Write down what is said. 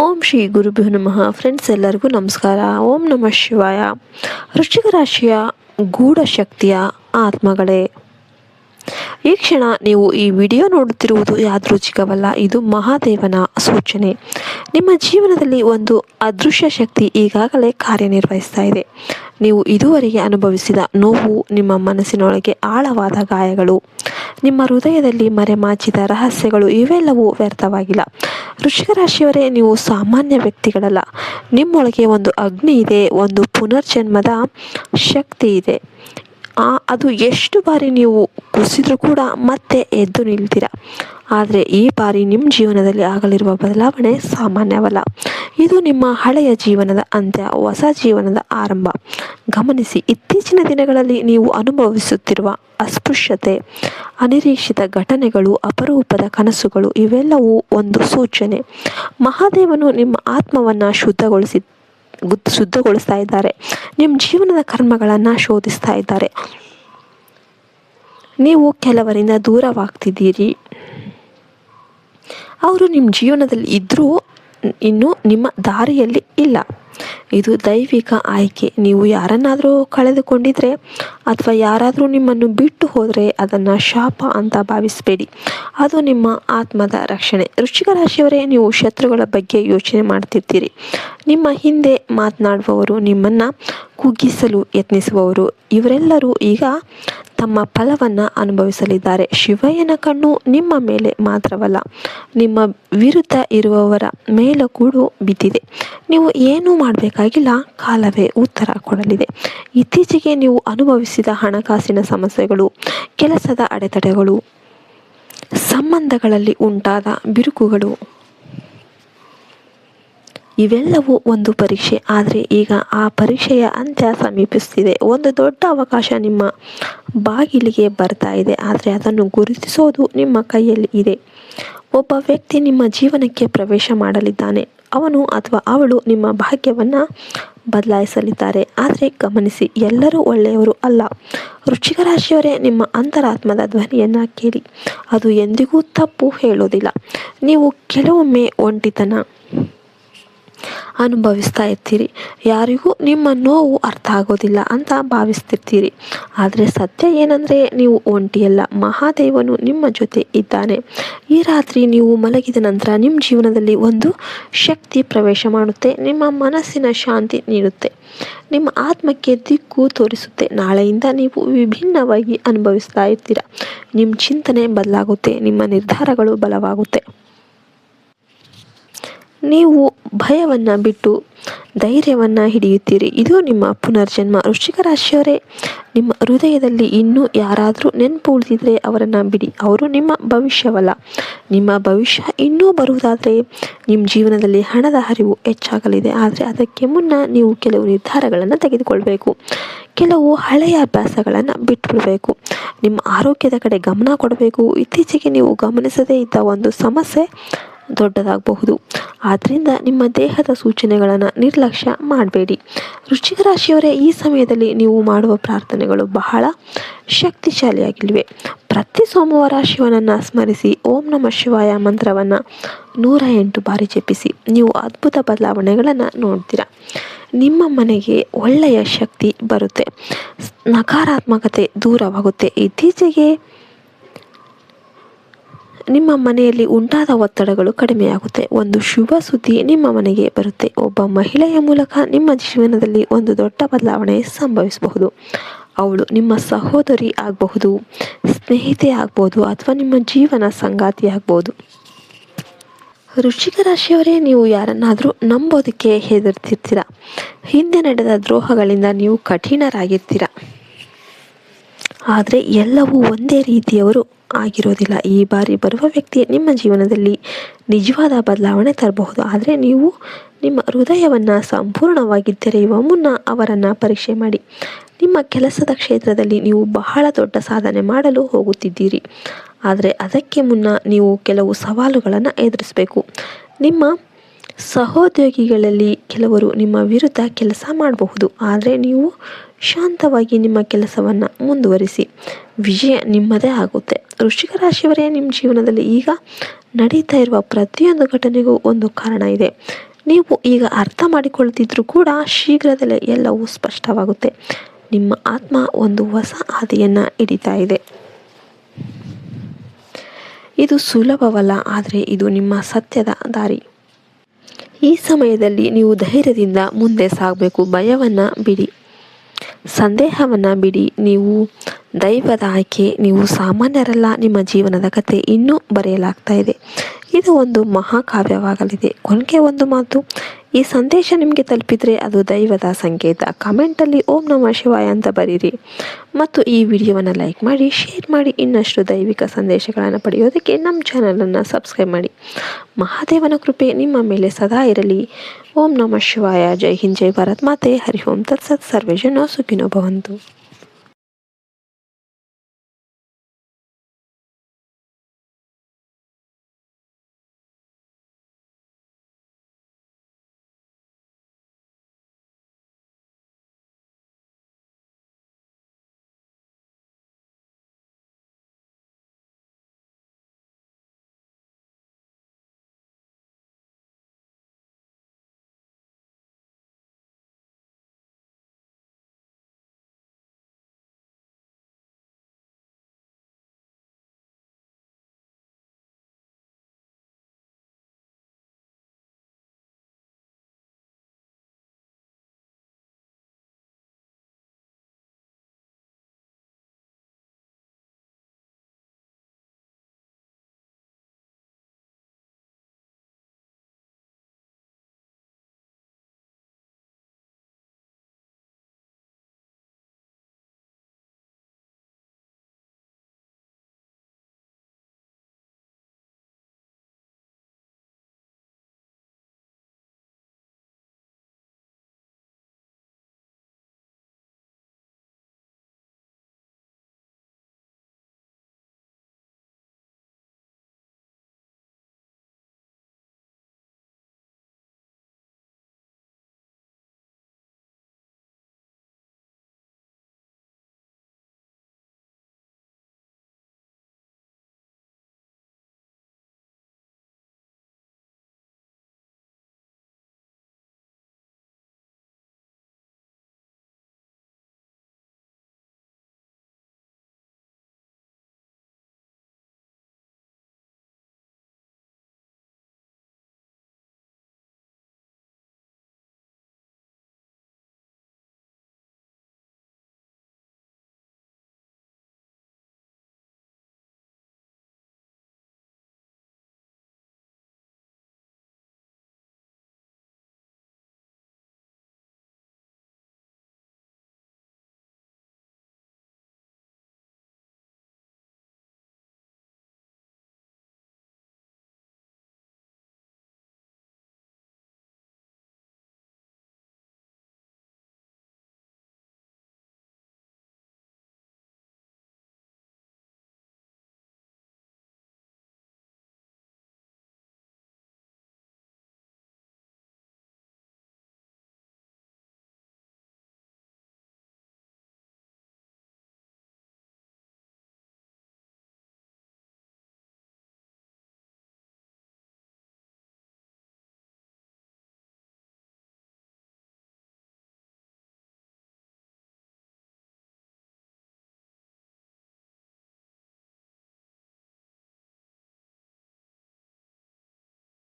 ಓಂ ಶ್ರೀ ಗುರುಭ್ಯೋ ನಮಃ. ಫ್ರೆಂಡ್ಸ್, ಎಲ್ಲರಿಗೂ ನಮಸ್ಕಾರ. ಓಂ ನಮಃ ಶಿವಾಯ. ವೃಶ್ಚಿಕ ರಾಶಿಯ ಗೂಢ ಶಕ್ತಿಯ ಆತ್ಮಗಳೇ, ಈ ಕ್ಷಣ ನೀವು ಈ ವಿಡಿಯೋ ನೋಡುತ್ತಿರುವುದು ಯಾದೃಚ್ಛಿಕವಲ್ಲ. ಇದು ಮಹಾದೇವನ ಸೂಚನೆ. ನಿಮ್ಮ ಜೀವನದಲ್ಲಿ ಒಂದು ಅದೃಶ್ಯ ಶಕ್ತಿ ಈಗಾಗಲೇ ಕಾರ್ಯನಿರ್ವಹಿಸ್ತಾ ಇದೆ. ನೀವು ಇದುವರೆಗೆ ಅನುಭವಿಸಿದ ನೋವು, ನಿಮ್ಮ ಮನಸ್ಸಿನೊಳಗೆ ಆಳವಾದ ಗಾಯಗಳು, ನಿಮ್ಮ ಹೃದಯದಲ್ಲಿ ಮರೆಮಾಚಿದ ರಹಸ್ಯಗಳು ಇವೆಲ್ಲವೂ ವ್ಯರ್ಥವಾಗಿಲ್ಲ. ವೃಶ್ಚಿಕ ರಾಶಿಯವರೇ, ನೀವು ಸಾಮಾನ್ಯ ವ್ಯಕ್ತಿಗಳಲ್ಲ. ನಿಮ್ಮೊಳಗೆ ಒಂದು ಅಗ್ನಿ ಇದೆ, ಒಂದು ಪುನರ್ಜನ್ಮದ ಶಕ್ತಿ ಇದೆ. ಅದು ಎಷ್ಟು ಬಾರಿ ನೀವು ಕುಸಿದ್ರೂ ಕೂಡ ಮತ್ತೆ ಎದ್ದು ನಿಲ್ತೀರ. ಆದರೆ ಈ ಬಾರಿ ನಿಮ್ಮ ಜೀವನದಲ್ಲಿ ಆಗಲಿರುವ ಬದಲಾವಣೆ ಸಾಮಾನ್ಯವಲ್ಲ. ಇದು ನಿಮ್ಮ ಹಳೆಯ ಜೀವನದ ಅಂತ್ಯ, ಹೊಸ ಜೀವನದ ಆರಂಭ. ಗಮನಿಸಿ, ಇತ್ತೀಚಿನ ದಿನಗಳಲ್ಲಿ ನೀವು ಅನುಭವಿಸುತ್ತಿರುವ ಅಸ್ಪೃಶ್ಯತೆ, ಅನಿರೀಕ್ಷಿತ ಘಟನೆಗಳು, ಅಪರೂಪದ ಕನಸುಗಳು ಇವೆಲ್ಲವೂ ಒಂದು ಸೂಚನೆ. ಮಹಾದೇವನು ನಿಮ್ಮ ಆತ್ಮವನ್ನು ಶುದ್ಧಗೊಳಿಸ್ತಾ ಇದ್ದಾರೆ. ನಿಮ್ಮ ಜೀವನದ ಕರ್ಮಗಳನ್ನು ಶೋಧಿಸ್ತಾ ಇದ್ದಾರೆ. ನೀವು ಕೆಲವರಿಂದ ದೂರವಾಗ್ತಿದ್ದೀರಿ. ಅವರು ನಿಮ್ಮ ಜೀವನದಲ್ಲಿ ಇದ್ದರೂ ಇನ್ನು ನಿಮ್ಮ ದಾರಿಯಲ್ಲಿ ಇಲ್ಲ. ಇದು ದೈವಿಕ ಆಯ್ಕೆ. ನೀವು ಯಾರನ್ನಾದರೂ ಕಳೆದುಕೊಂಡಿದ್ರೆ ಅಥವಾ ಯಾರಾದರೂ ನಿಮ್ಮನ್ನು ಬಿಟ್ಟು ಹೋದರೆ ಅದನ್ನು ಶಾಪ ಅಂತ ಭಾವಿಸಬೇಡಿ. ಅದು ನಿಮ್ಮ ಆತ್ಮದ ರಕ್ಷಣೆ. ವೃಶ್ಚಿಕ ರಾಶಿಯವರೇ, ನೀವು ಶತ್ರುಗಳ ಬಗ್ಗೆ ಯೋಚನೆ ಮಾಡ್ತಿರ್ತೀರಿ. ನಿಮ್ಮ ಹಿಂದೆ ಮಾತನಾಡುವವರು, ನಿಮ್ಮನ್ನು ಕುಗ್ಗಿಸಲು ಯತ್ನಿಸುವವರು ಇವರೆಲ್ಲರೂ ಈಗ ತಮ್ಮ ಫಲವನ್ನು ಅನುಭವಿಸಲಿದ್ದಾರೆ. ಶಿವಯ್ಯನ ಕಣ್ಣು ನಿಮ್ಮ ಮೇಲೆ ಮಾತ್ರವಲ್ಲ, ನಿಮ್ಮ ವಿರುದ್ಧ ಇರುವವರ ಮೇಲೂ ಕೂಡ ಬಿದ್ದಿದೆ. ನೀವು ಏನೂ ಮಾಡಬೇಕಾಗಿಲ್ಲ, ಕಾಲವೇ ಉತ್ತರ ಕೊಡಲಿದೆ. ಇತ್ತೀಚೆಗೆ ನೀವು ಅನುಭವಿಸಿದ ಹಣಕಾಸಿನ ಸಮಸ್ಯೆಗಳು, ಕೆಲಸದ ಅಡೆತಡೆಗಳು, ಸಂಬಂಧಗಳಲ್ಲಿ ಉಂಟಾದ ಬಿರುಕುಗಳು ಇವೆಲ್ಲವೂ ಒಂದು ಪರೀಕ್ಷೆ. ಆದರೆ ಈಗ ಆ ಪರೀಕ್ಷೆಯ ಅಂತ್ಯ ಸಮೀಪಿಸುತ್ತಿದೆ. ಒಂದು ದೊಡ್ಡ ಅವಕಾಶ ನಿಮ್ಮ ಬಾಗಿಲಿಗೆ ಬರ್ತಾ ಇದೆ, ಆದರೆ ಅದನ್ನು ಗುರುತಿಸೋದು ನಿಮ್ಮ ಕೈಯಲ್ಲಿ ಇದೆ. ಒಬ್ಬ ವ್ಯಕ್ತಿ ನಿಮ್ಮ ಜೀವನಕ್ಕೆ ಪ್ರವೇಶ ಮಾಡಲಿದ್ದಾನೆ. ಅವನು ಅಥವಾ ಅವಳು ನಿಮ್ಮ ಭಾಗ್ಯವನ್ನು ಬದಲಾಯಿಸಲಿದ್ದಾರೆ. ಆದರೆ ಗಮನಿಸಿ, ಎಲ್ಲರೂ ಒಳ್ಳೆಯವರು ಅಲ್ಲ. ವೃಶ್ಚಿಕ ರಾಶಿಯವರೇ, ನಿಮ್ಮ ಅಂತರಾತ್ಮದ ಧ್ವನಿಯನ್ನು ಕೇಳಿ. ಅದು ಎಂದಿಗೂ ತಪ್ಪು ಹೇಳೋದಿಲ್ಲ. ನೀವು ಕೆಲವೊಮ್ಮೆ ಒಂಟಿತನ ಅನುಭವಿಸ್ತಾ ಇರ್ತೀರಿ. ಯಾರಿಗೂ ನಿಮ್ಮ ನೋವು ಅರ್ಥ ಆಗೋದಿಲ್ಲ ಅಂತ ಭಾವಿಸ್ತಿರ್ತೀರಿ. ಆದರೆ ಸತ್ಯ ಏನಂದರೆ, ನೀವು ಒಂಟಿಯಲ್ಲ. ಮಹಾದೇವನು ನಿಮ್ಮ ಜೊತೆ ಇದ್ದಾನೆ. ಈ ರಾತ್ರಿ ನೀವು ಮಲಗಿದ ನಂತರ ನಿಮ್ಮ ಜೀವನದಲ್ಲಿ ಒಂದು ಶಕ್ತಿ ಪ್ರವೇಶ ಮಾಡುತ್ತೆ. ನಿಮ್ಮ ಮನಸ್ಸಿನ ಶಾಂತಿ ನೀಡುತ್ತೆ, ನಿಮ್ಮ ಆತ್ಮಕ್ಕೆ ದಿಕ್ಕು ತೋರಿಸುತ್ತೆ. ನಾಳೆಯಿಂದ ನೀವು ವಿಭಿನ್ನವಾಗಿ ಅನುಭವಿಸ್ತಾ ಇರ್ತೀರ. ನಿಮ್ಮ ಚಿಂತನೆ ಬದಲಾಗುತ್ತೆ, ನಿಮ್ಮ ನಿರ್ಧಾರಗಳು ಬಲವಾಗುತ್ತೆ. ನೀವು ಭಯವನ್ನು ಬಿಟ್ಟು ಧೈರ್ಯವನ್ನು ಹಿಡಿಯುತ್ತೀರಿ. ಇದು ನಿಮ್ಮ ಪುನರ್ಜನ್ಮ. ವೃಶ್ಚಿಕ ರಾಶಿಯವರೇ, ನಿಮ್ಮ ಹೃದಯದಲ್ಲಿ ಇನ್ನೂ ಯಾರಾದರೂ ನೆನಪು ಉಳಿದಿದ್ರೆ ಅವರನ್ನು ಬಿಡಿ. ಅವರು ನಿಮ್ಮ ಭವಿಷ್ಯವಲ್ಲ. ನಿಮ್ಮ ಭವಿಷ್ಯ ಇನ್ನೂ ಬರುವುದಾದರೆ ನಿಮ್ಮ ಜೀವನದಲ್ಲಿ ಹಣದ ಹರಿವು ಹೆಚ್ಚಾಗಲಿದೆ. ಆದರೆ ಅದಕ್ಕೆ ಮುನ್ನ ನೀವು ಕೆಲವು ನಿರ್ಧಾರಗಳನ್ನು ತೆಗೆದುಕೊಳ್ಬೇಕು. ಕೆಲವು ಹಳೆಯ ಅಭ್ಯಾಸಗಳನ್ನು ಬಿಟ್ಟುಬಿಡಬೇಕು. ನಿಮ್ಮ ಆರೋಗ್ಯದ ಕಡೆ ಗಮನ ಕೊಡಬೇಕು. ಇತ್ತೀಚೆಗೆ ನೀವು ಗಮನಿಸದೇ ಇದ್ದ ಒಂದು ಸಮಸ್ಯೆ ದೊಡ್ಡದಾಗಬಹುದು. ಆದ್ದರಿಂದ ನಿಮ್ಮ ದೇಹದ ಸೂಚನೆಗಳನ್ನು ನಿರ್ಲಕ್ಷ್ಯ ಮಾಡಬೇಡಿ. ವೃಶ್ಚಿಕ ರಾಶಿಯವರೇ, ಈ ಸಮಯದಲ್ಲಿ ನೀವು ಮಾಡುವ ಪ್ರಾರ್ಥನೆಗಳು ಬಹಳ ಶಕ್ತಿಶಾಲಿಯಾಗಿವೆ. ಪ್ರತಿ ಸೋಮವಾರ ಶಿವನನ್ನು ಸ್ಮರಿಸಿ ಓಂ ನಮಃ ಶಿವಾಯ ಮಂತ್ರವನ್ನು 108 ಬಾರಿ ಜಪಿಸಿ. ನೀವು ಅದ್ಭುತ ಬದಲಾವಣೆಗಳನ್ನು ನೋಡ್ತೀರಾ. ನಿಮ್ಮ ಮನೆಗೆ ಒಳ್ಳೆಯ ಶಕ್ತಿ ಬರುತ್ತೆ, ನಕಾರಾತ್ಮಕತೆ ದೂರವಾಗುತ್ತೆ. ಇತ್ತೀಚೆಗೆ ನಿಮ್ಮ ಮನೆಯಲ್ಲಿ ಉಂಟಾದ ಒತ್ತಡಗಳು ಕಡಿಮೆಯಾಗುತ್ತೆ. ಒಂದು ಶುಭ ಸುದ್ದಿ ನಿಮ್ಮ ಮನೆಗೆ ಬರುತ್ತೆ. ಒಬ್ಬ ಮಹಿಳೆಯ ಮೂಲಕ ನಿಮ್ಮ ಜೀವನದಲ್ಲಿ ಒಂದು ದೊಡ್ಡ ಬದಲಾವಣೆ ಸಂಭವಿಸಬಹುದು. ಅವಳು ನಿಮ್ಮ ಸಹೋದರಿ ಆಗಬಹುದು, ಸ್ನೇಹಿತೆ ಆಗ್ಬೋದು, ಅಥವಾ ನಿಮ್ಮ ಜೀವನ ಸಂಗಾತಿ ಆಗ್ಬೋದು. ವೃಶ್ಚಿಕ ರಾಶಿಯವರೇ, ನೀವು ಯಾರನ್ನಾದರೂ ನಂಬೋದಕ್ಕೆ ಹೆದರ್ತಿರ್ತೀರ. ಹಿಂದೆ ನಡೆದ ದ್ರೋಹಗಳಿಂದ ನೀವು ಕಠಿಣರಾಗಿರ್ತೀರ. ಆದರೆ ಎಲ್ಲವೂ ಒಂದೇ ರೀತಿಯವರು ಆಗಿರೋದಿಲ್ಲ. ಈ ಬಾರಿ ಬರುವ ವ್ಯಕ್ತಿ ನಿಮ್ಮ ಜೀವನದಲ್ಲಿ ನಿಜವಾದ ಬದಲಾವಣೆ ತರಬಹುದು. ಆದರೆ ನೀವು ನಿಮ್ಮ ಹೃದಯವನ್ನು ಸಂಪೂರ್ಣವಾಗಿ ತೆರೆಯುವ ಮುನ್ನ ಅವರನ್ನು ಪರೀಕ್ಷೆ ಮಾಡಿ. ನಿಮ್ಮ ಕೆಲಸದ ಕ್ಷೇತ್ರದಲ್ಲಿ ನೀವು ಬಹಳ ದೊಡ್ಡ ಸಾಧನೆ ಮಾಡಲು ಹೋಗುತ್ತಿದ್ದೀರಿ. ಆದರೆ ಅದಕ್ಕೆ ಮುನ್ನ ನೀವು ಕೆಲವು ಸವಾಲುಗಳನ್ನು ಎದುರಿಸಬೇಕು. ನಿಮ್ಮ ಸಹೋದ್ಯೋಗಿಗಳಲ್ಲಿ ಕೆಲವರು ನಿಮ್ಮ ವಿರುದ್ಧ ಕೆಲಸ ಮಾಡಬಹುದು. ಆದರೆ ನೀವು ಶಾಂತವಾಗಿ ನಿಮ್ಮ ಕೆಲಸವನ್ನು ಮುಂದುವರಿಸಿ. ವಿಜಯ ನಿಮ್ಮದೇ ಆಗುತ್ತೆ. ವೃಶ್ಚಿಕ ರಾಶಿಯವರೇ, ನಿಮ್ಮ ಜೀವನದಲ್ಲಿ ಈಗ ನಡೀತಾ ಇರುವ ಪ್ರತಿಯೊಂದು ಘಟನೆಗೂ ಒಂದು ಕಾರಣ ಇದೆ. ನೀವು ಈಗ ಅರ್ಥ ಮಾಡಿಕೊಳ್ಳದಿದ್ದರೂ ಕೂಡ ಶೀಘ್ರದಲ್ಲೇ ಎಲ್ಲವೂ ಸ್ಪಷ್ಟವಾಗುತ್ತೆ. ನಿಮ್ಮ ಆತ್ಮ ಒಂದು ಹೊಸ ಹಾದಿಯನ್ನು ಹಿಡಿತಾ ಇದೆ. ಇದು ಸುಲಭವಲ್ಲ, ಆದರೆ ಇದು ನಿಮ್ಮ ಸತ್ಯದ ದಾರಿ. ಈ ಸಮಯದಲ್ಲಿ ನೀವು ಧೈರ್ಯದಿಂದ ಮುಂದೆ ಸಾಗಬೇಕು. ಭಯವನ್ನು ಬಿಡಿ, ಸಂದೇಹವನ್ನು ಬಿಡಿ. ನೀವು ದೈವದ ಆಯ್ಕೆ, ನೀವು ಸಾಮಾನ್ಯರಲ್ಲ. ನಿಮ್ಮ ಜೀವನದ ಕತೆ ಇನ್ನೂ ಬರೆಯಲಾಗ್ತಾ ಇದೆ. ಇದು ಒಂದು ಮಹಾಕಾವ್ಯವಾಗಲಿದೆ. ಕೊನೆಗೆ ಒಂದು ಮಾತು, ಈ ಸಂದೇಶ ನಿಮಗೆ ತಲುಪಿದರೆ ಅದು ದೈವದ ಸಂಕೇತ. ಕಮೆಂಟಲ್ಲಿ ಓಂ ನಮಃ ಶಿವಾಯ ಅಂತ ಬರೀರಿ ಮತ್ತು ಈ ವಿಡಿಯೋವನ್ನು ಲೈಕ್ ಮಾಡಿ, ಶೇರ್ ಮಾಡಿ. ಇನ್ನಷ್ಟು ದೈವಿಕ ಸಂದೇಶಗಳನ್ನು ಪಡೆಯೋದಕ್ಕೆ ನಮ್ಮ ಚಾನಲನ್ನು ಸಬ್ಸ್ಕ್ರೈಬ್ ಮಾಡಿ. ಮಹಾದೇವನ ಕೃಪೆ ನಿಮ್ಮ ಮೇಲೆ ಸದಾ ಇರಲಿ. ಓಂ ನಮಃ ಶಿವಾಯ. ಜೈ ಹಿಂದ್, ಜೈ ಭಾರತ್ ಮಾತೆ. ಹರಿ ಓಂ ತತ್ಸತ್. ಸರ್ವೇ ಜನ ಸುಖಿನೋ ಭವಂತು.